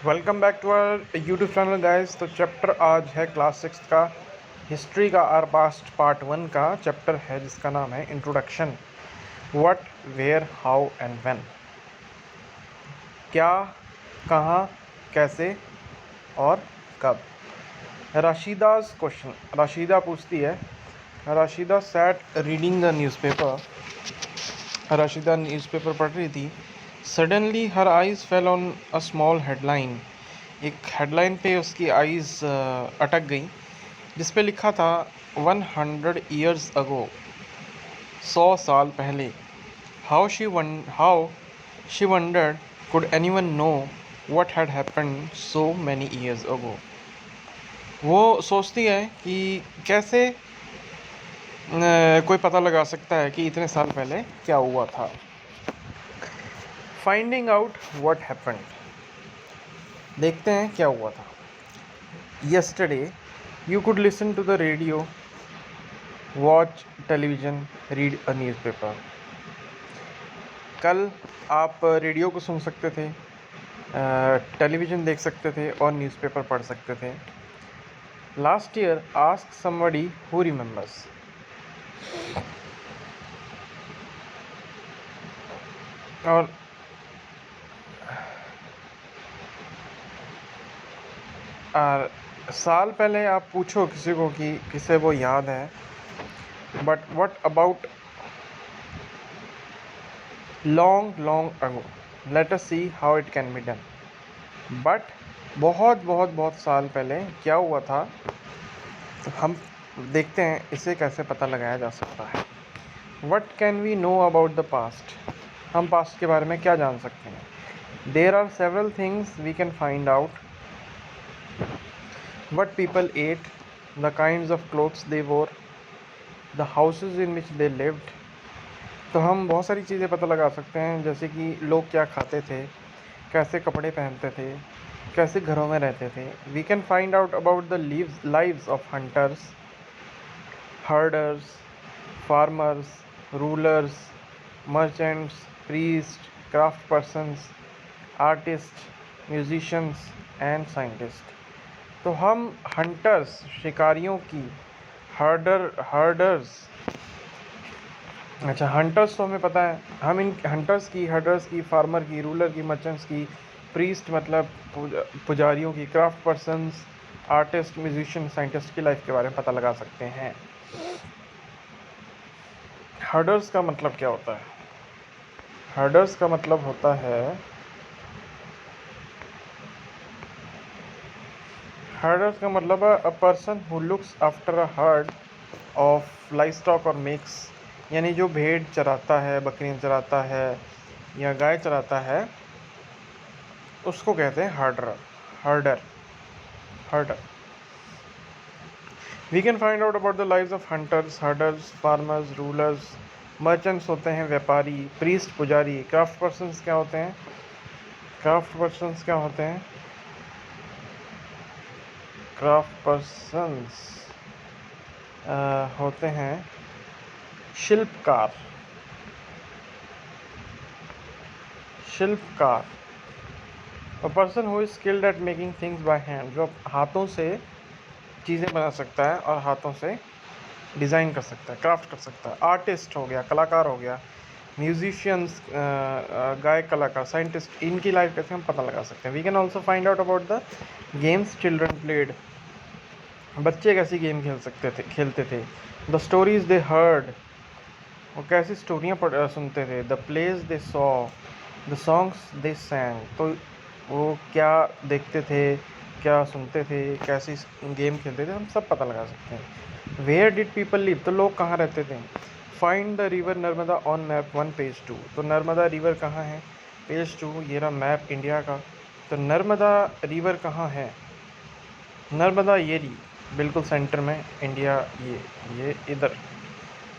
Welcome back to our YouTube channel guys. तो chapter आज है क्लास 6 का हिस्ट्री का आर पास्ट पार्ट 1 का चैप्टर है जिसका नाम है introduction. What, where, how and when. क्या, कहाँ, कैसे और कब। राशिदा's क्वेश्चन। राशिदा पूछती है, Rashida sat reading the newspaper. Rashida newspaper पढ़ रही थी। Suddenly her eyes fell on a small headline. एक हेडलाइन पे उसकी आइज़ अटक गई जिस पे लिखा था 100 years ago, 100 साल पहले। How she wondered could anyone know what had happened so many years ago. वो सोचती है कि कैसे कोई पता लगा सकता है कि इतने साल पहले क्या हुआ था। Finding out what happened. देखते हैं क्या हुआ था। Yesterday you could listen to the radio, watch television, read a newspaper. कल आप रेडियो को सुन सकते थे, टेलीविज़न देख सकते थे और न्यूज़पेपर पढ़ सकते थे। Last year ask somebody who remembers. और साल पहले आप पूछो किसी को कि किसे वो याद है, but what about long long ago, let us see how it can be done. But बहुत बहुत बहुत साल पहले क्या हुआ था, तो हम देखते हैं इसे कैसे पता लगाया जा सकता है। What can we know about the past. हम पास्ट के बारे में क्या जान सकते हैं। There are several things we can find out. What people ate, the kinds of clothes they wore, the houses in which they lived. तो हम बहुत सारी चीज़ें पता लगा सकते हैं, जैसे कि लोग क्या खाते थे, कैसे कपड़े पहनते थे, कैसे घरों में रहते थे। We can find out about the lives of hunters, herders, farmers, rulers, merchants, priests, craftspersons, artists, musicians and scientists। तो हम हंटर्स, शिकारियों की, हर्डर्स, अच्छा हंटर्स तो हमें पता है, हम इन हंटर्स की, हर्डर्स की, फार्मर की, रूलर की, मर्चेंट्स की, प्रीस्ट मतलब पुजारियों की, craft persons, artist, musician, scientist की लाइफ के बारे में पता लगा सकते हैं। हर्डर्स का मतलब क्या होता है। हर्डर्स का मतलब होता है, हर्डर्स का मतलब a person who looks after a herd of life stock और मिक्स, यानी जो भेड़ चराता है, बकरियां चराता है या गाय चराता है, उसको कहते हैं herder. Herder herder we can find out about the lives of hunters, herders, farmers, rulers. Merchants होते हैं व्यापारी, प्रीस्ट पुजारी। क्राफ्ट पर्सन्स क्या होते हैं, क्राफ्ट पर्सन्स क्या होते हैं, क्राफ्ट पर्सन्स होते हैं शिल्पकार। शिल्पकार, a person who is skilled eight making things by hand, जो हाथों से चीज़ें बना सकता है और हाथों से डिज़ाइन कर सकता है, क्राफ्ट कर सकता है। आर्टिस्ट हो गया, कलाकार हो गया, म्यूजिशियंस, गायक, कलाकार, साइंटिस्ट, इनकी लाइफ कैसे हम पता लगा सकते हैं। We can also find out about the games children played, बच्चे कैसी गेम खेलते थे। द स्टोरीज दे हर्ड, वो कैसी स्टोरियाँ सुनते थे। The place they saw, the songs दे सैंग, तो वो क्या देखते थे, क्या सुनते थे, कैसी गेम खेलते थे, हम सब पता लगा सकते हैं। वेयर डिड पीपल लिव, तो लोग कहाँ रहते थे। Find the river Narmada on map 1 page 2, तो नर्मदा रिवर कहाँ है, पेज 2 ये रहा मैप इंडिया का। तो नर्मदा रिवर कहाँ है, नर्मदा ये रही बिल्कुल सेंटर में, इंडिया ये इधर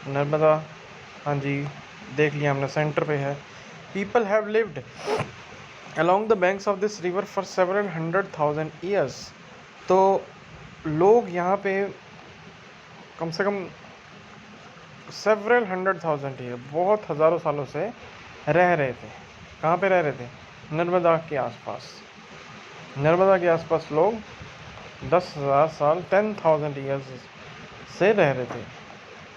नर्मदा, हाँ जी देख लिया हमने, सेंटर पे है। People have lived along the banks of this river for several 100,000 years, तो लोग यहाँ पे कम से कम several 100,000 ईयर, बहुत हज़ारों सालों से रह रहे थे। कहाँ पे रह रहे थे, नर्मदा के आसपास। नर्मदा के आसपास लोग 10,000 साल 10,000 ईयर्स से रह रहे थे।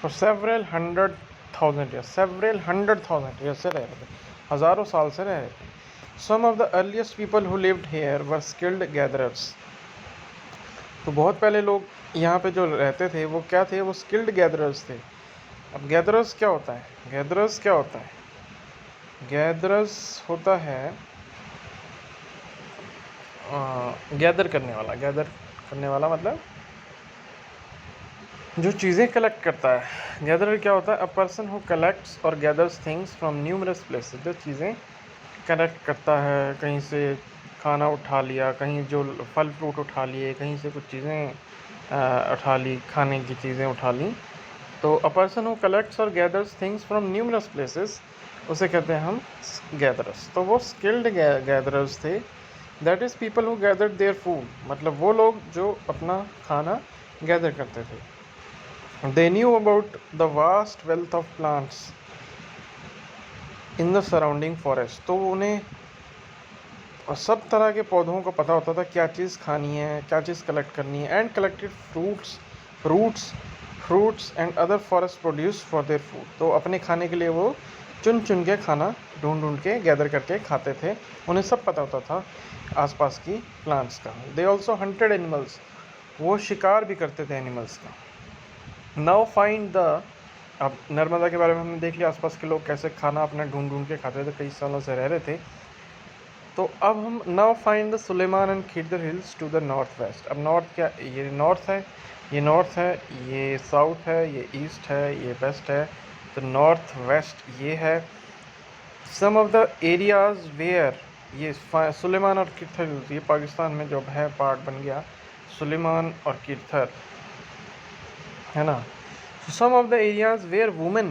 For several hundred thousand years से रह रहे थे, हज़ारों साल से रह रहे थे। Some of the earliest people who lived here were skilled gatherers. तो बहुत पहले लोग यहाँ पे जो रहते थे वो क्या थे, वो स्किल्ड गैदरर्स थे। अब गैदरर्स क्या होता है, गैदरर्स क्या होता है, गैदरर्स होता है गैदर करने वाला। गैदर करने वाला मतलब जो चीज़ें कलेक्ट करता है। गैदरर क्या होता है, अ पर्सन हु कलेक्ट्स और gathers things from numerous places. जो चीज़ें कलेक्ट करता है, कहीं से खाना उठा लिया, कहीं जो फल फ्रूट उठा लिए, कहीं से कुछ चीज़ें उठा ली, खाने की चीज़ें उठा ली। तो अ पर्सन हु कलेक्ट्स और gathers things from numerous places, उसे कहते हैं हम गैदरर्स। तो वो स्किल्ड गैदरर्स थे। That is people who gather their food, मतलब वो लोग जो अपना खाना गैदर करते थे। They knew about the vast wealth of plants in the surrounding forest। तो उन्हें सब तरह के पौधों को पता होता था क्या चीज़ खानी है, क्या चीज़ कलेक्ट करनी है। And collected fruits and other forest produce for their food. तो अपने खाने के लिए वो चुन चुन के खाना ढूंढ ढूंढ के गैदर करके खाते थे। उन्हें सब पता होता था आसपास की प्लांट्स का। दे ऑल्सो हंटेड एनिमल्स, वो शिकार भी करते थे एनिमल्स का। नाउ फाइंड द, अब नर्मदा के बारे में हमने देख लिया, आसपास के लोग कैसे खाना अपना ढूंढ ढूंढ के खाते थे, कई सालों से रह रहे थे। तो अब हम now find the Sulaiman and Kirthar hills to the north west. अब नॉर्थ क्या, ये नॉर्थ है, ये नॉर्थ है, ये साउथ है, ये ईस्ट है, ये वेस्ट है। तो नॉर्थ वेस्ट ये है। सम ऑफ द एरियाज वेयर, ये सुलेमान और किरथर हिल्स, ये पाकिस्तान में जो है पार्ट बन गया सुलेमान और किरथर, है ना। Some of the areas where women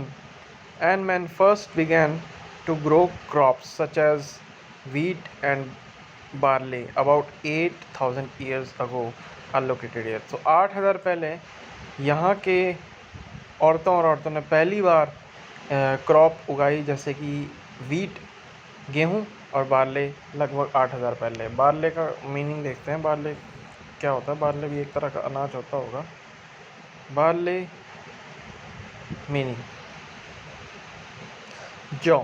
and men first began to grow crops such as wheat and barley about 8,000 years ago are located here। तो 8,000 पहले यहाँ के औरतों ने पहली बार क्रॉप उगाई, जैसे कि वीट गेहूँ और बार्ले, लगभग 8,000 पहले। बार्ले का मीनिंग देखते हैं, बार्ले क्या होता है। बार्ले भी एक तरह का अनाज होता होगा। बार्ले मीनिंग जौ,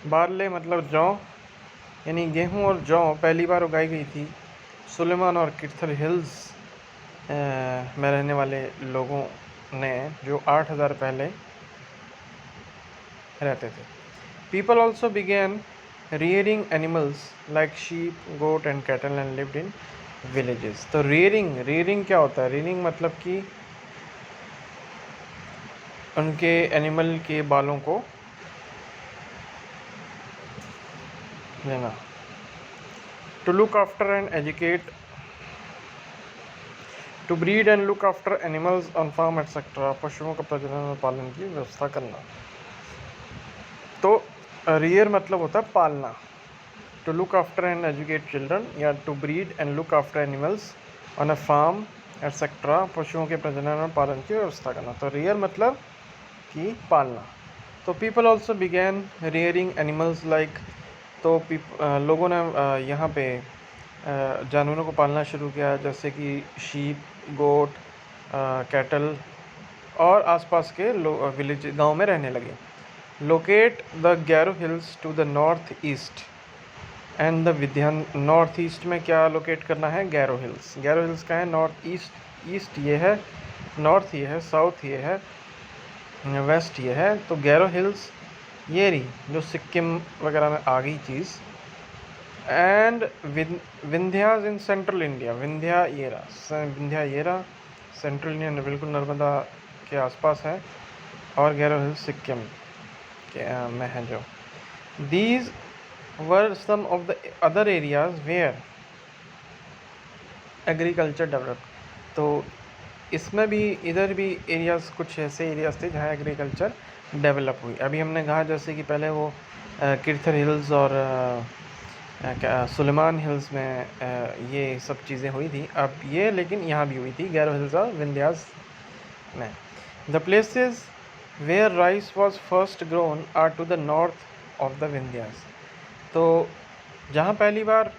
बार्ले मतलब जौ, यानी गेहूं और जौ पहली बार उगाई गई थी सुलेमान और किरथर हिल्स में रहने वाले लोगों ने, जो 8,000 पहले रहते थे। People also began rearing animals like sheep, goat and cattle and lived in villages. तो रियरिंग क्या होता है, रियरिंग मतलब कि उनके एनिमल के बालों को लेना। To look after and educate, to breed and look after animals on farm etcetera, पशुओं का प्रजनन और पालन की व्यवस्था करना। तो रियर मतलब होता है पालना। To look after and educate children, या to breed and look after animals on a farm etcetera, पशुओं के प्रजनन और पालन की व्यवस्था करना। तो रियर मतलब कि पालना। तो people also began rearing animals like, तो लोगों ने यहाँ पे जानवरों को पालना शुरू किया, जैसे कि शीप, गोट, कैटल, और आसपास के विलेज गांव में रहने लगे। Locate the Garo hills to the north east and the विध्यान। नॉर्थ ईस्ट में क्या लोकेट करना है, गैरो हिल्स। गैरो हिल्स का है नॉर्थ ईस्ट, ईस्ट ये है, नॉर्थ ये है, साउथ ये है, वेस्ट ये है। तो गैरो हिल्स ये रही जो सिक्किम वगैरह में आ गई चीज़। And Vindhyas in central India, Vindhya ये रहा सेंट्रल इंडिया बिल्कुल नर्मदा के आसपास है, और गैरो हिल्स सिक्किम के में है जो। These were some of the other areas where agriculture develop. तो इसमें भी, इधर भी एरियाज़, कुछ ऐसे एरियाज़ थे जहाँ एग्रीकल्चर डेवलप हुई। अभी हमने कहा जैसे कि पहले वो किरथर हिल्स और क्या सुलेमान हिल्स में ये सब चीज़ें हुई थी, अब ये लेकिन यहाँ भी हुई थी गैरो हिल्स और विंध्यास में। The places where rice was first grown are to the north of the Vindhyas. तो जहाँ पहली बार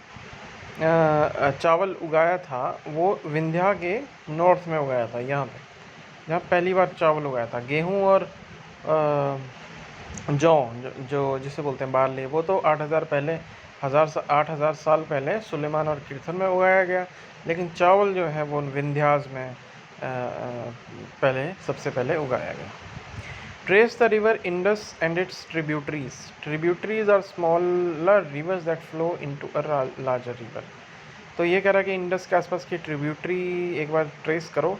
चावल उगाया था वो विंध्या के नॉर्थ में उगाया था, यहाँ पे जहाँ पहली बार चावल उगाया था। गेहूँ और जौ जो जिसे बोलते हैं बार्ली, वो तो 8,000 पहले 8,000 साल पहले सुलेमान और कीर्तन में उगाया गया। लेकिन चावल जो है वो विंध्यास में पहले सबसे पहले उगाया गया। Trace the river Indus and its tributaries. Tributaries are smaller rivers that flow into a larger river. तो ये कह रहा है कि इंडस के आसपास की ट्रिब्यूटरी एक बार ट्रेस करो।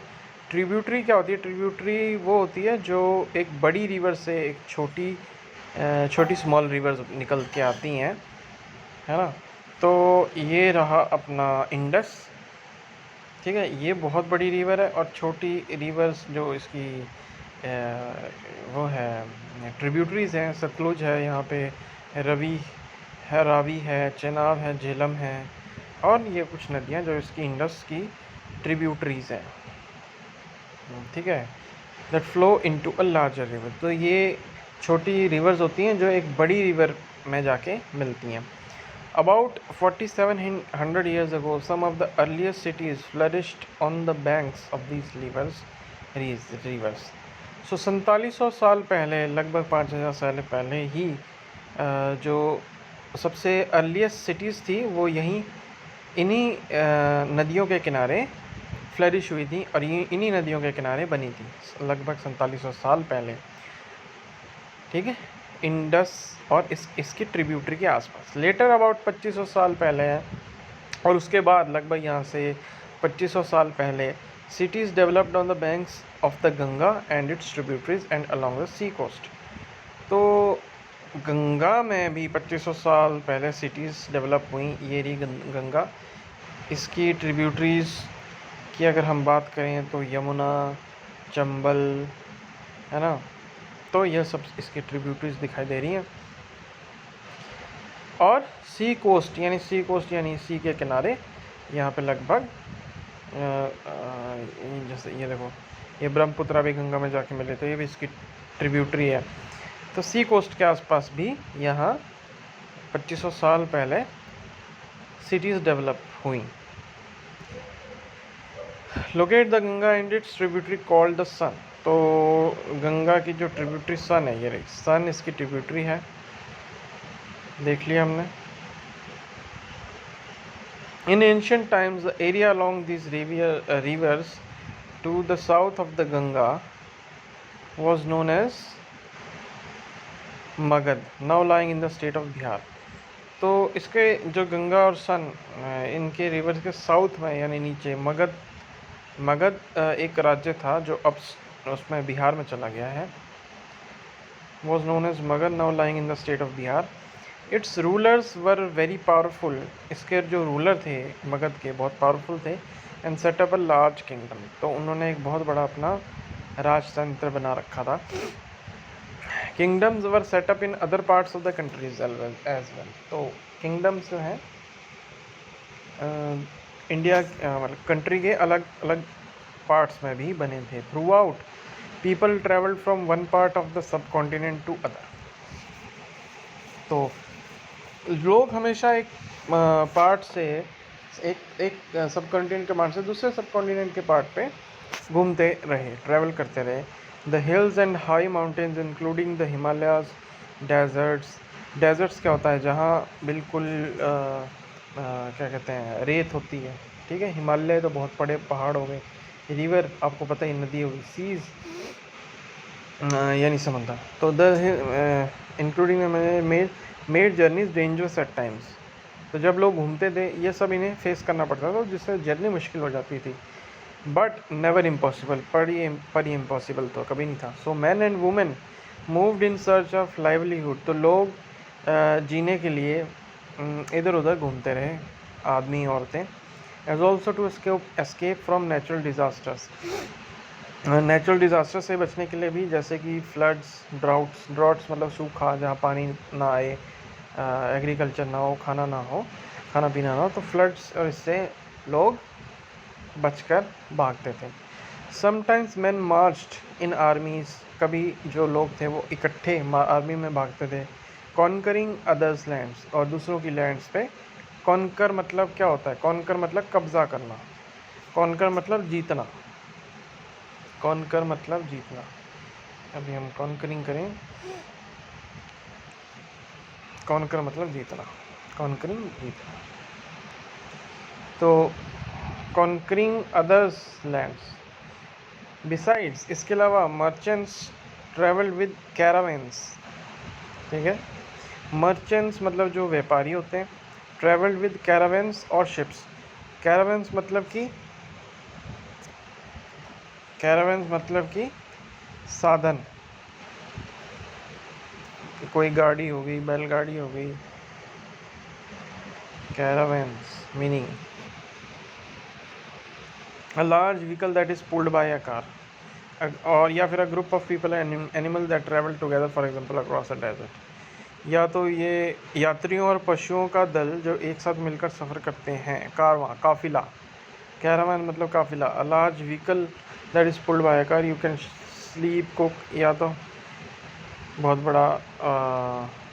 ट्रिब्यूटरी क्या होती है? ट्रिब्यूटरी वो होती है जो एक बड़ी रिवर से एक छोटी स्मॉल रिवर्स निकल के आती हैं, है ना। तो ये रहा अपना इंडस, ठीक है। ये बहुत बड़ी रिवर है और छोटी रिवर्स जो इसकी वो है ट्रिब्यूटरीज हैं, सतलुज है यहाँ पे, रवि है, रावी है, चेनाब है, झेलम है, और ये कुछ नदियाँ जो इसकी इंडस की ट्रिब्यूटरीज हैं, ठीक है। That flow into a larger river. तो ये छोटी रिवर्स होती हैं जो एक बड़ी रिवर में जाके मिलती हैं। About 4,700 years ago, some of the earliest cities flourished on the banks of these rivers. So 4700 साल पहले, लगभग 5,000 साल पहले ही जो सबसे अर्लीस्ट सिटीज़ थी वो यहीं इन्हीं नदियों के किनारे फ्लरिश हुई थी और ये इन्हीं नदियों के किनारे बनी थी लगभग 4700 साल पहले, ठीक है। इंडस और इसकी ट्रिब्यूटरी के आसपास। लेटर अबाउट 2500 साल पहले है, और उसके बाद लगभग यहाँ से 2500 साल पहले cities developed on the banks of the Ganga and its tributaries and along the sea coast. तो गंगा में भी 2500 साल पहले सिटीज़ डेवलप हुई। ये रही गंगा। इसकी ट्रिब्यूटरीज की अगर हम बात करें तो यमुना, चंबल, है ना। तो यह सब इसकी ट्रिब्यूटरीज दिखाई दे रही हैं। और सी कोस्ट यानी सी के किनारे यहाँ पे लगभग जैसे ये देखो, ये ब्रह्मपुत्रा भी गंगा में जाके मिले, तो ये भी इसकी ट्रिब्यूटरी है। तो सी कोस्ट के आसपास भी यहाँ 2500 साल पहले सिटीज़ डेवलप हुई। Locate the Ganga and its tributary called the Son. तो गंगा की जो ट्रिब्यूटरी सन है, ये रही सन इसकी ट्रिब्यूटरी है, देख लिया हमने। In ancient times the area along this rivers to the south of the Ganga was known as Magadha, now lying in the state of Bihar. तो इसके जो गंगा और सन इनके रिवर्स के साउथ में यानी नीचे मगध एक राज्य था जो अब उसमें बिहार में चला गया है। was known as Magadha, now lying in the state of Bihar. It's rulers were very powerful. इसके जो रूलर थे मगध के बहुत पावरफुल थे। And setup a large kingdom. तो उन्होंने एक बहुत बड़ा अपना राजतंत्र बना रखा था। Kingdoms were set up in other parts of the countries as well. तो किंगडम्स जो हैं इंडिया मतलब कंट्री के अलग अलग पार्ट्स में भी बने थे। Throughout people travelled from one part of the subcontinent to other. तो लोग हमेशा एक पार्ट से एक सब कॉन्टिनेंट के पार्ट से दूसरे सब कॉन्टिनेंट के पार्ट पे घूमते रहे, ट्रैवल करते रहे। The hills and high mountains including the Himalayas, deserts क्या होता है? जहाँ बिल्कुल क्या कहते हैं, रेत होती है, ठीक है। हिमालय तो बहुत बड़े पहाड़ हो गए। रिवर आपको पता ही, नदी होगी। सीज यानी समंदर। तो the including made journeys dangerous at times. तो जब लोग घूमते थे ये सब इन्हें फेस करना पड़ता था, जिससे जर्नी मुश्किल हो जाती थी। बट नेवर इम्पॉसिबल, पर ही इम्पॉसिबल तो कभी नहीं था। So man and women moved in search of livelihood. तो लोग जीने के लिए इधर उधर घूमते रहे, आदमी औरतें। As also to escape from natural disasters. Natural disaster से बचने के लिए भी, जैसे कि फ्लड्स, ड्राउट्स मतलब सूखा, जहाँ पानी ना आए, एग्रीकल्चर ना हो, खाना पीना ना हो, तो फ्लड्स और इससे लोग बचकर भागते थे। समटाइम्स मैन मार्च्ड इन आर्मीज। कभी जो लोग थे वो इकट्ठे आर्मी में भागते थे। कॉन्करिंग अदर्स लैंड्स, और दूसरों की लैंड्स पे कॉन्कर मतलब क्या होता है? कॉन्कर मतलब कब्जा करना, कॉन्कर मतलब जीतना, कॉन्कर मतलब जीतना। अभी हम कॉन्करिंग करें, कॉन्कर मतलब जीतना, कॉन्करिंग जीतना। तो कॉन्करिंग अदर्स लैंड्स, बिसाइड्स, इसके अलावा मर्चेंट्स ट्रेवल विद कैरावेंस, ठीक है। मर्चेंट्स मतलब जो व्यापारी होते हैं, ट्रेवल विद कैरावेंस और शिप्स। कैरावेंस मतलब कि, कैरावेंस मतलब कि साधन, कोई गाड़ी हो गई, बैलगाड़ी हो गई, caravans meaning a large vehicle that is pulled by a car, और या फिर a group of people and animal that travel together for example across a desert. या तो ये यात्रियों और पशुओं का दल जो एक साथ मिलकर सफ़र करते हैं, कारवां, काफिला। कैरावान मतलब काफिला। अ large vehicle that is pulled by a car, you can sleep, cook, या तो बहुत बड़ा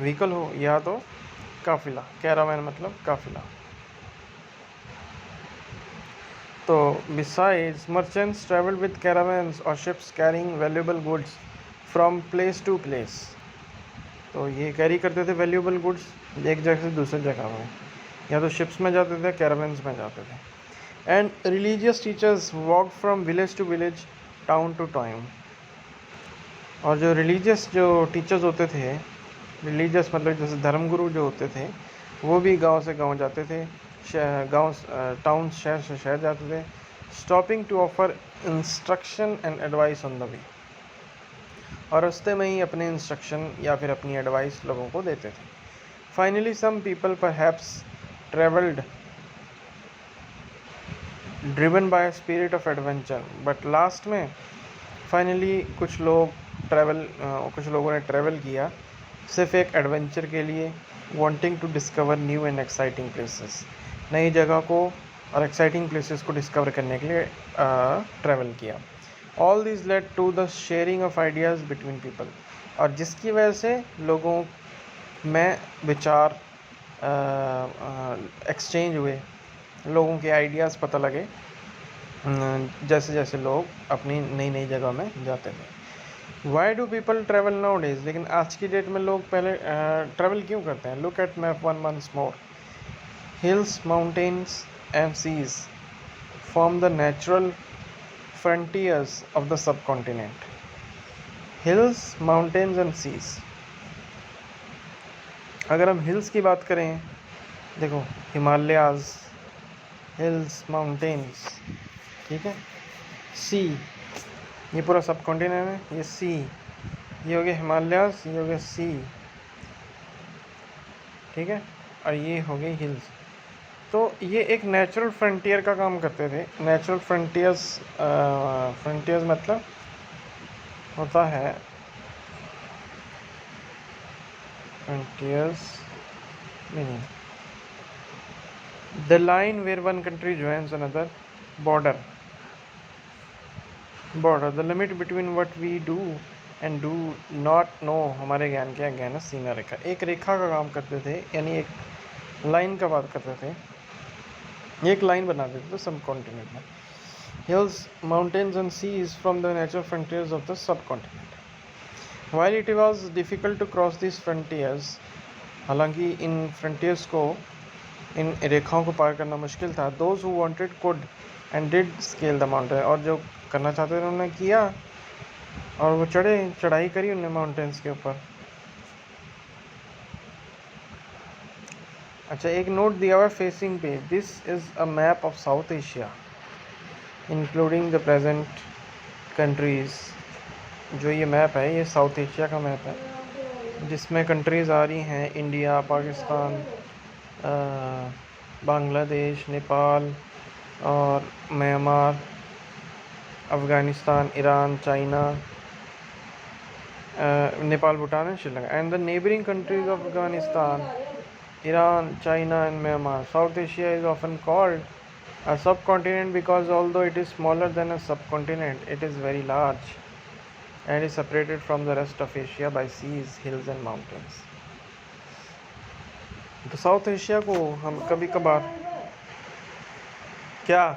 व्हीकल हो या तो काफिला। कैरावान मतलब काफिला। तो besides merchants travel with caravans और ships carrying valuable goods from place to place. तो ये कैरी करते थे वैल्यूएबल गुड्स एक जगह से दूसरी जगह में, या तो शिप्स में जाते थे, कैरावान्स में जाते थे। And religious teachers walk from village to village, town to town. और जो रिलीजियस जो टीचर्स होते थे, रिलीजियस मतलब जैसे धर्मगुरु जो होते थे, वो भी गांव से गांव जाते थे, गांव टाउन शहर से शहर जाते थे, stopping to offer instruction and advice on the way. और रास्ते में ही अपने इंस्ट्रक्शन या फिर अपनी एडवाइस लोगों को देते थे। Finally some people perhaps travelled driven by spirit of adventure, but last में फाइनली कुछ लोगों ने ट्रैवल किया सिर्फ एक एडवेंचर के लिए, wanting to discover new and exciting places, नई जगह को और एक्साइटिंग प्लेसेस को डिस्कवर करने के लिए ट्रैवल किया। All this led to the sharing of ideas between people, और जिसकी वजह से लोगों में विचार एक्सचेंज हुए, लोगों के आइडियाज़ पता लगे जैसे जैसे लोग अपनी नई नई जगह में जाते थे। Why do people travel now days, लेकिन आज की डेट में लोग पहले ट्रेवल क्यों करते हैं? Look at map one months more. Hills, mountains and seas form the natural frontiers of the subcontinent. Hills, mountains and seas. अगर हम हिल्स की बात करें, देखो हिमालयाज, हिल्स, माउंटेन्स, ठीक है। सी, ये पूरा सब कॉन्टिनेंट है, ये सी, ये हो गया हिमालयाज, ये हो गया सी, ठीक है, और ये हो गई हिल्स। तो ये एक नेचुरल फ्रंटियर का काम करते थे। नेचुरल फ्रंटियर्स, फ्रंटियर्स मतलब होता है, frontiers meaning the line where one country joins another, border, border the limit between what we do and do not know. हमारे ज्ञान के ज्ञान है सीमा रेखा, एक रेखा का काम करते थे, यानी एक लाइन का बात करते थे, एक लाइन बना देते थे सब कॉन्टिनेंट में। Hills, mountains and seas from the natural frontiers of the subcontinent. While it was difficult to cross this frontiers, हालांकि इन फ्रंटियर्स को, इन रेखाओं को पार करना मुश्किल था। Those who wanted could and did scale the mountain, और जो करना चाहते थे उन्होंने किया, और वो चढ़ाई करी उन्होंने माउंटेन्स के ऊपर। अच्छा, एक नोट दिया हुआ है फेसिंग पे, this is a map of south Asia including the present countries. जो ये मैप है, ये साउथ एशिया का मैप है, जिसमें कंट्रीज़ आ रही हैं इंडिया, पाकिस्तान, बांग्लादेश, नेपाल और Myanmar, Afghanistan, Iran, China, Nepal, Bhutan and Sri Lanka, and the neighbouring countries of Afghanistan, Iran, China and Myanmar. South Asia is often called a subcontinent because although it is smaller than a subcontinent, it is very large and is separated from the rest of Asia by seas, hills and mountains. तो south Asia को हम कभी कभार क्या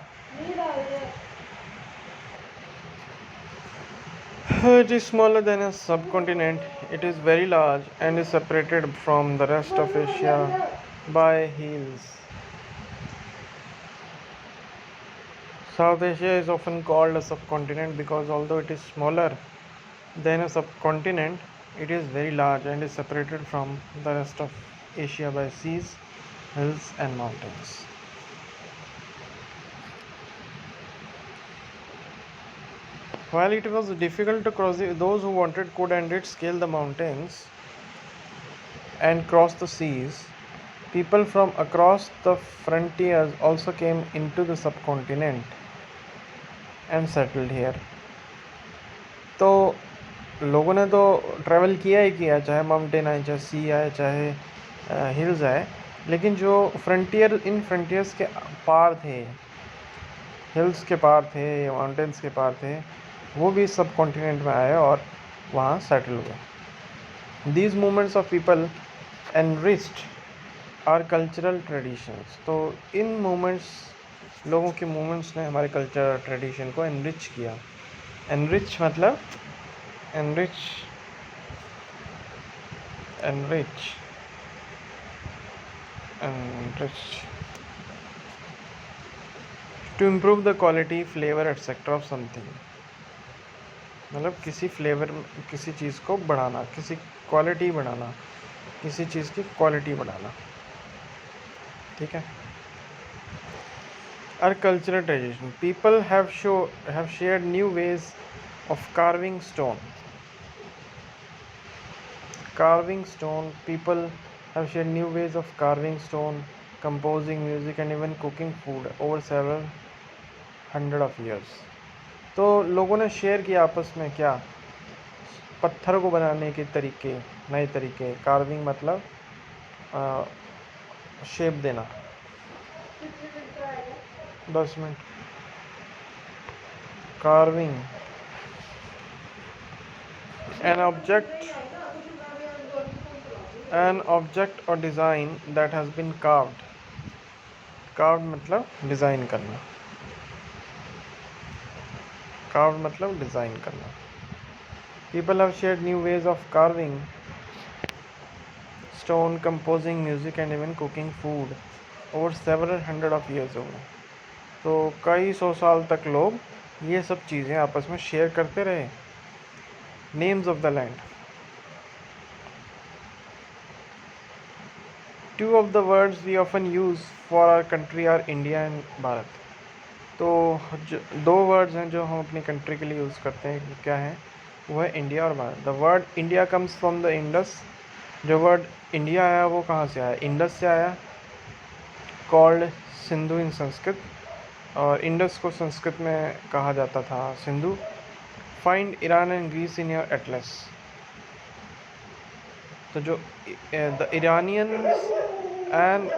it is smaller than a subcontinent. It is very large and is separated from the rest of Asia by hills. South Asia is often called a subcontinent because although it is smaller than a subcontinent, it is very large and is separated from the rest of Asia by seas, hills and mountains. While it was difficult to cross, those who wanted could and did scale the mountains and cross the seas. People from across the frontiers also came into the subcontinent and settled here. तो लोगों ने तो travel किया ही किया, चाहे mountain आए, चाहे सी आए, चाहे हिल्स आए, लेकिन जो इन फ्रंटियर्स के पार थे, हिल्स के पार थे, माउंटेन्स के पार थे, वो भी सब कॉन्टिनेंट में आए और वहाँ सेटल हुए. These movements of people enriched our cultural traditions. तो इन मूवमेंट्स, लोगों के मूवमेंट्स ने हमारे कल्चर ट्रेडिशन को एनरिच किया. एनरिच मतलब enrich to improve the quality, flavor etc of something. मतलब किसी फ्लेवर, किसी चीज़ को बढ़ाना, किसी क्वालिटी बढ़ाना, किसी चीज़ की क्वालिटी बढ़ाना. ठीक है. Our cultural tradition. People have shared new ways of carving stone. People have shared new ways of carving stone, composing music and even cooking food over several hundred of years. तो लोगों ने share किया आपस में क्या, पत्थर को बनाने के तरीके, नए तरीके. कार्विंग मतलब शेप देना. 10 minute. Carving an object or design that has been carved मतलब डिज़ाइन करना. People have shared new ways of carving stone, composing music and even cooking food over several hundred of years ago. तो कई सौ साल तक लोग ये सब चीज़ें आपस में शेयर करते रहे. Names of the land. Two of the words we often use for our country are India and Bharat. तो दो वर्ड्स हैं जो हम अपनी कंट्री के लिए यूज़ करते हैं, वो क्या है? वो है इंडिया और Bharat. The word India comes from the Indus. जो वर्ड इंडिया आया वो कहाँ से आया? इंडस से आया, कॉल्ड सिंधु इन संस्कृत. और इंडस को संस्कृत में कहा जाता था Sindhu. Find Iran and Greece in your atlas. तो जो the Iranians and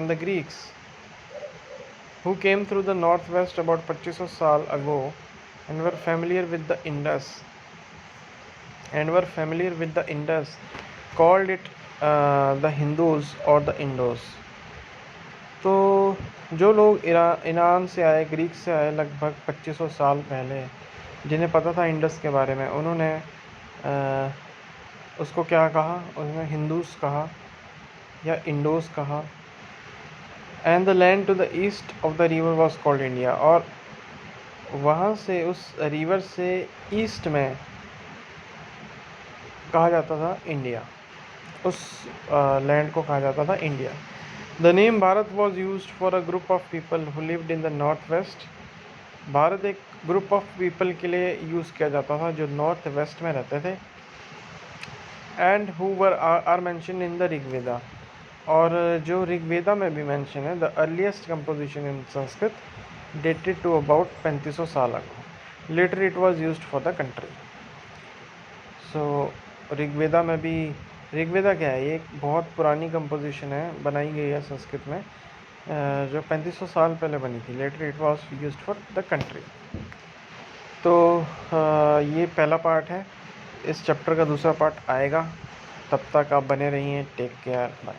the Greeks who came through the northwest about 2500 साल ago and were familiar with the Indus called it the Hindus or the Indos. तो जो लोग Iran से आए, Greek से आए लगभग 2500 साल पहले, जिन्हें पता था इंडस के बारे में, उन्होंने उसको क्या कहा? उन्होंने हिंदूस कहा या इंडोस कहा. And the land to the east of the river was called India. और वहाँ से, उस रिवर से ईस्ट में कहा जाता था इंडिया. उस लैंड को कहा जाता था India. The name Bharat was used for a group of people who lived in the north waste. Bharat एक ग्रुप ऑफ पीपल के लिए यूज़ किया जाता था जो नॉर्थ वेस्ट में रहते थे. And who were are mention in the Rigveda. और जो ऋग्वेदा में भी मेंशन है, the earliest composition in Sanskrit dated to about 3500 साल ago. Later it was used for the country. So Rigveda में भी, ऋग्वेदा क्या है? ये एक बहुत पुरानी कंपोजिशन है, बनाई गई है संस्कृत में, जो 3500 साल पहले बनी थी. Later it was used for the country. तो ये पहला पार्ट है. इस चैप्टर का दूसरा पार्ट आएगा. तब तक आप बने रहिए. Take care. बाय.